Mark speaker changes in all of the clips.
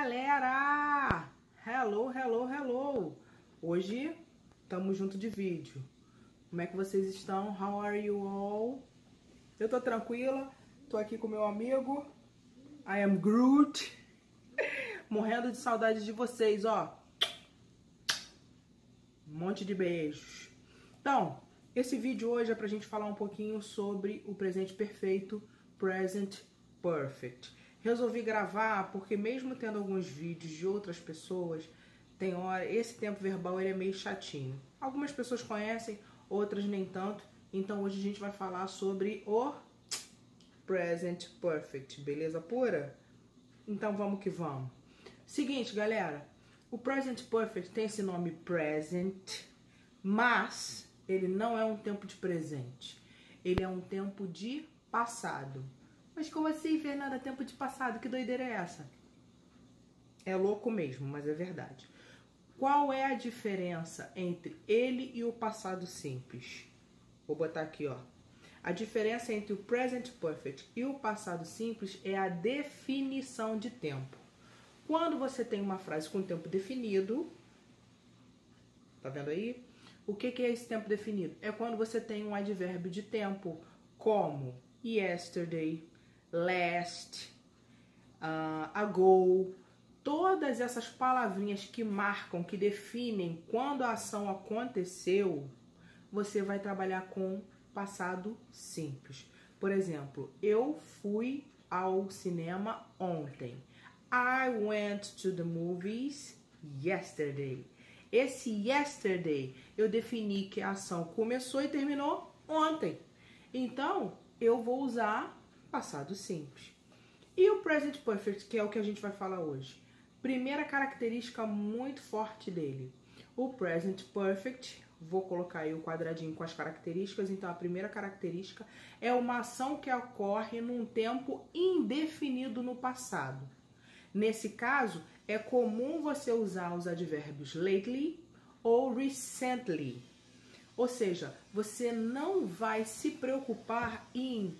Speaker 1: galera! Hello, hello, hello! Hoje estamos junto de vídeo. Como é que vocês estão? How are you all? Eu tô tranquila, tô aqui com meu amigo. I am Groot. Morrendo de saudade de vocês, ó. Um monte de beijos. Então, esse vídeo hoje é pra gente falar um pouquinho sobre o presente perfeito, Present Perfect. Resolvi gravar porque mesmo tendo alguns vídeos de outras pessoas, tem hora, esse tempo verbal ele é meio chatinho. Algumas pessoas conhecem, outras nem tanto. Então hoje a gente vai falar sobre o Present Perfect, beleza pura? Então vamos que vamos. Seguinte, galera, o Present Perfect tem esse nome present, mas ele não é um tempo de presente. Ele é um tempo de passado. Mas como assim, Fernanda, tempo de passado? Que doideira é essa? É louco mesmo, mas é verdade. Qual é a diferença entre ele e o passado simples? Vou botar aqui, ó. A diferença entre o Present Perfect e o passado simples é a definição de tempo. Quando você tem uma frase com tempo definido, tá vendo aí? O que é esse tempo definido? É quando você tem um advérbio de tempo, como yesterday, last, ago. Todas essas palavrinhas que marcam, que definem quando a ação aconteceu, você vai trabalhar com passado simples. Por exemplo, eu fui ao cinema ontem. I went to the movies yesterday. Esse yesterday eu defini que a ação começou e terminou ontem. Então, eu vou usar passado simples. E o present perfect, que é o que a gente vai falar hoje. Primeira característica muito forte dele. O present perfect, vou colocar aí o quadradinho com as características. Então, a primeira característica é uma ação que ocorre num tempo indefinido no passado. Nesse caso, é comum você usar os advérbios lately ou recently. Ou seja, você não vai se preocupar em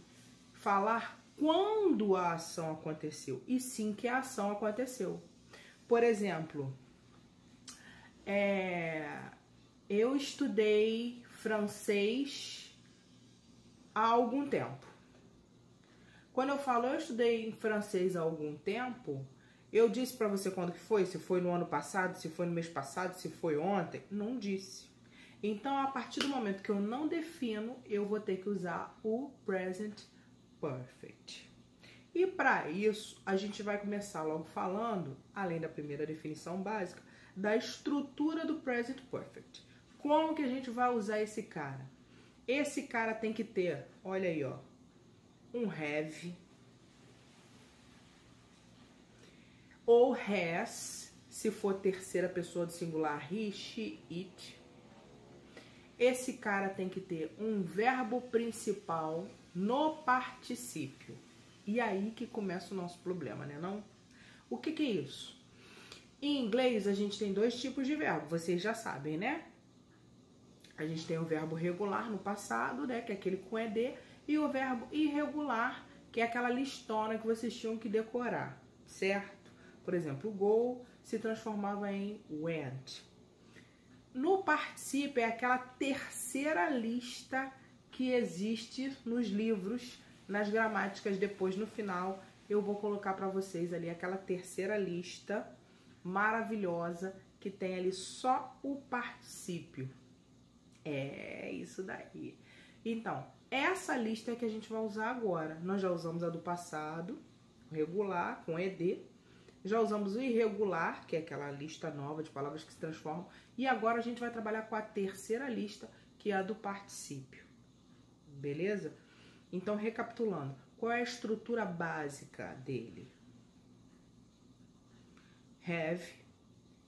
Speaker 1: falar quando a ação aconteceu, e sim que a ação aconteceu. Por exemplo, eu estudei francês há algum tempo. Quando eu falo eu estudei francês há algum tempo, eu disse para você quando que foi? Se foi no ano passado, se foi no mês passado, se foi ontem? Não disse. Então, a partir do momento que eu não defino, eu vou ter que usar o present perfect. E para isso, a gente vai começar logo falando, além da primeira definição básica, da estrutura do present perfect. Como que a gente vai usar esse cara? Esse cara tem que ter, olha aí, ó, um have ou has, se for terceira pessoa do singular, he, she, it. Esse cara tem que ter um verbo principal no particípio. E aí que começa o nosso problema, né, não? O que é isso? Em inglês, a gente tem dois tipos de verbo, vocês já sabem, né? A gente tem o verbo regular no passado, né, que é aquele com ed, e o verbo irregular, que é aquela listona que vocês tinham que decorar, certo? Por exemplo, go se transformava em went. No particípio é aquela terceira lista que existe nos livros, nas gramáticas. Depois, no final, eu vou colocar para vocês ali aquela terceira lista maravilhosa que tem ali só o particípio. É isso daí. Então, essa lista é que a gente vai usar agora. Nós já usamos a do passado, regular, com ed. Já usamos o irregular, que é aquela lista nova de palavras que se transformam. E agora a gente vai trabalhar com a terceira lista, que é a do particípio. Beleza? Então, recapitulando, qual é a estrutura básica dele? Have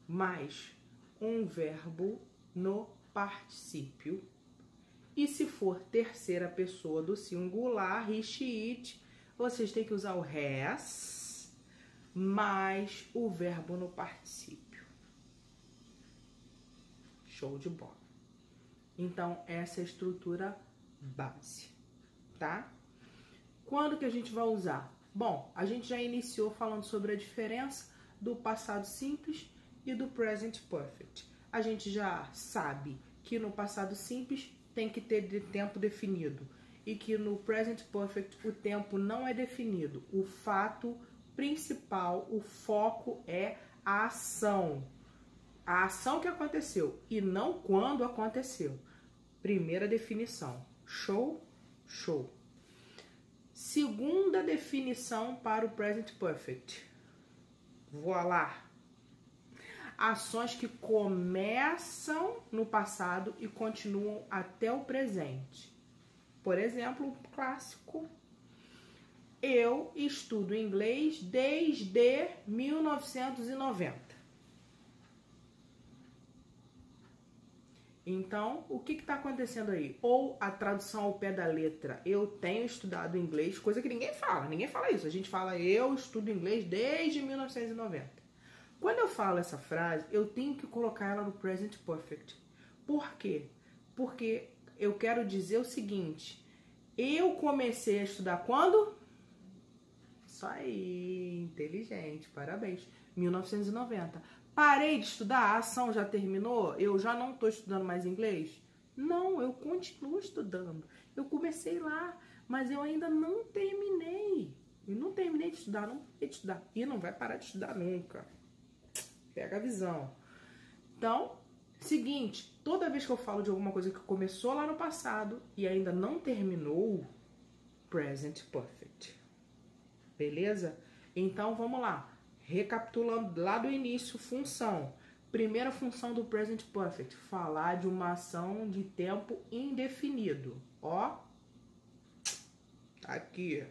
Speaker 1: mais um verbo no particípio. E se for terceira pessoa do singular, he, she, it, vocês têm que usar o has mais o verbo no particípio. Show de bola. Então, essa é a estrutura base, tá? Quando que a gente vai usar? Bom, a gente já iniciou falando sobre a diferença do passado simples e do present perfect. A gente já sabe que no passado simples tem que ter tempo definido e que no present perfect o tempo não é definido. O fato principal, o foco é a ação. A ação que aconteceu e não quando aconteceu. Primeira definição. Show? Show. Segunda definição para o present perfect. Voilá. Ações que começam no passado e continuam até o presente. Por exemplo, clássico. Eu estudo inglês desde 1990. Então, o que está acontecendo aí? Ou a tradução ao pé da letra, eu tenho estudado inglês, coisa que ninguém fala isso. A gente fala, eu estudo inglês desde 1990. Quando eu falo essa frase, eu tenho que colocar ela no present perfect. Por quê? Porque eu quero dizer o seguinte, eu comecei a estudar quando? Isso aí, inteligente, parabéns. 1990. Parei de estudar, a ação já terminou? Eu já não estou estudando mais inglês? Não, eu continuo estudando. Eu comecei lá, mas eu ainda não terminei. Eu não terminei de estudar, não parei de estudar. E não vai parar de estudar nunca. Pega a visão. Então, seguinte, toda vez que eu falo de alguma coisa que começou lá no passado e ainda não terminou, present perfect. Beleza? Então, vamos lá. Recapitulando lá do início, função. Primeira função do present perfect, falar de uma ação de tempo indefinido. Ó, aqui.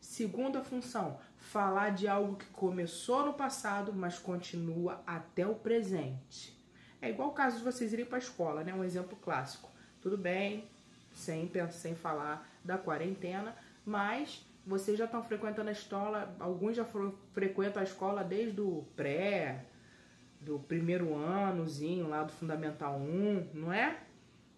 Speaker 1: Segunda função, falar de algo que começou no passado, mas continua até o presente. É igual o caso de vocês irem para a escola, né? Um exemplo clássico. Tudo bem, sem falar da quarentena, mas vocês já estão frequentando a escola, alguns já frequentam a escola desde o do primeiro anozinho, lá do Fundamental 1, não é?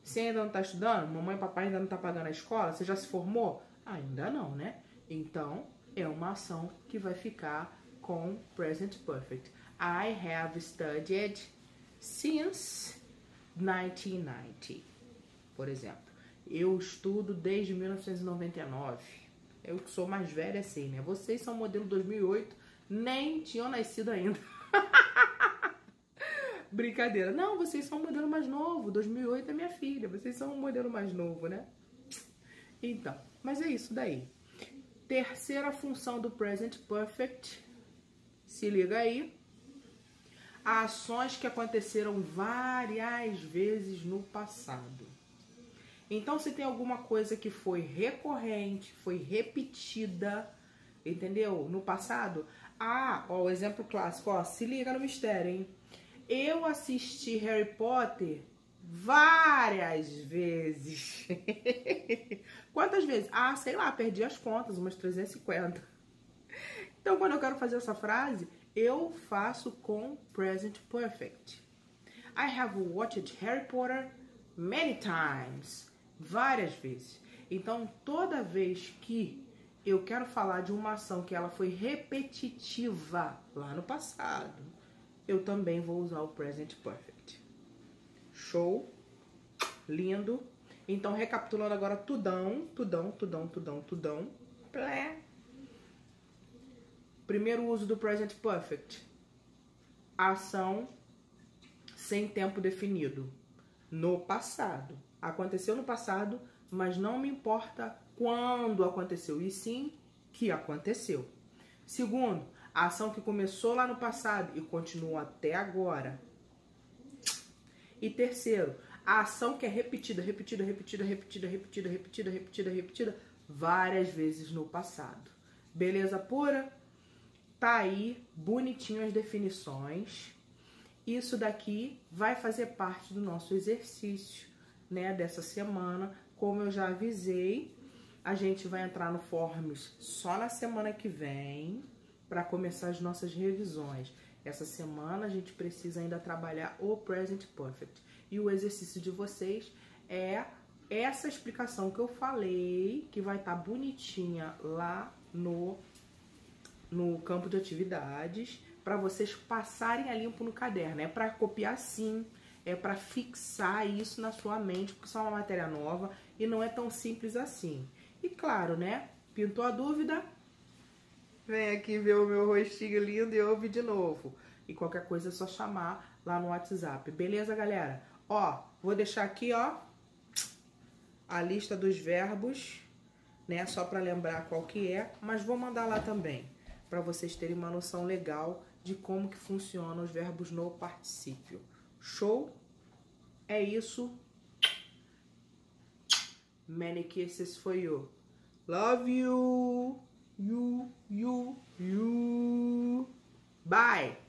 Speaker 1: Você ainda não está estudando? Mamãe e papai ainda não estão pagando a escola? Você já se formou? Ainda não, né? Então, é uma ação que vai ficar com present perfect. I have studied since 1990, por exemplo. Eu estudo desde 1999. Eu que sou mais velha assim, né? Vocês são modelo 2008, nem tinham nascido ainda. Brincadeira. Não, vocês são um modelo mais novo. 2008 é minha filha. Vocês são um modelo mais novo, né? Então, mas é isso daí. Terceira função do present perfect. Se liga aí. Ações que aconteceram várias vezes no passado. Então, se tem alguma coisa que foi recorrente, foi repetida, entendeu? No passado. Ah, ó, o exemplo clássico, ó, se liga no mistério, hein? Eu assisti Harry Potter várias vezes. Quantas vezes? Ah, sei lá, perdi as contas, umas 350. Então, quando eu quero fazer essa frase, eu faço com present perfect. I have watched Harry Potter many times. Várias vezes. Então, toda vez que eu quero falar de uma ação que ela foi repetitiva lá no passado, eu também vou usar o present perfect. Show? Lindo. Então, recapitulando agora tudão. Plé. Primeiro uso do present perfect. Ação sem tempo definido. No passado. Aconteceu no passado, mas não me importa quando aconteceu, e sim que aconteceu. Segundo, a ação que começou lá no passado e continua até agora. E terceiro, a ação que é repetida várias vezes no passado. Beleza pura? Tá aí, bonitinho as definições. Isso daqui vai fazer parte do nosso exercício, né, dessa semana. Como eu já avisei, a gente vai entrar no Forms só na semana que vem para começar as nossas revisões. Essa semana a gente precisa ainda trabalhar o Present Perfect. E o exercício de vocês é essa explicação que eu falei, que vai estar bonitinha lá no campo de atividades, para vocês passarem a limpo no caderno. É para copiar sim, é para fixar isso na sua mente, porque isso é uma matéria nova e não é tão simples assim. E claro, né? Pintou a dúvida? Vem aqui ver o meu rostinho lindo e ouve de novo. E qualquer coisa é só chamar lá no WhatsApp. Beleza, galera? Ó, vou deixar aqui, ó, a lista dos verbos, né? Só para lembrar qual que é, mas vou mandar lá também, para vocês terem uma noção legal de como que funcionam os verbos no particípio. Show? É isso. Many kisses for you. Love you. You. Bye.